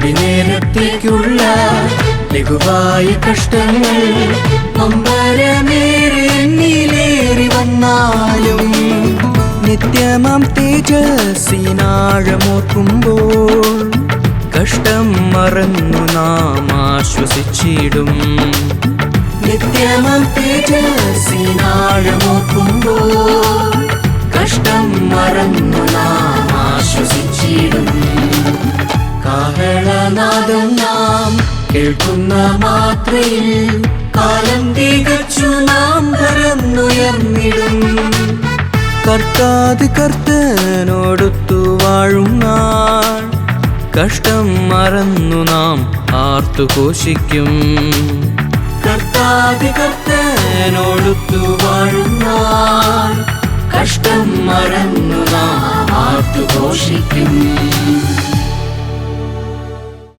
നൊടി നേരത്തേക്കുള്ള ലഘുവായ കഷ്ടങ്ങൾ അമ്പരമേറെ എന്നിലേറി വന്നാലും നിത്യമാം തേജസ്സിനാഴമോർക്കുമ്പോൾ കഷ്ടം മറന്നു നാം ആശ്വസിച്ചിടും. നിത്യമാം തേജസ്സിനാഴമോർക്കുമ്പോൾ കഷ്ടം മറന്നു നാം ആശ്വസിച്ചിടും. കാഹളനാദം നാം കേൾക്കുന്ന മാത്രയിൽ കാലം തികച്ചു നാം പറന്നുയർന്നിടും. കർത്താതി കർത്തനോടൊത്തു വാഴും നാൾ കഷ്ടം മറന്നു നാം ആർത്തുഘോഷിക്കും. കർത്താതി കർത്തനോടൊത്തു വാഴും നാൾ കഷ്ടം മറന്നു നാം ആർത്തുഘോഷിക്കും.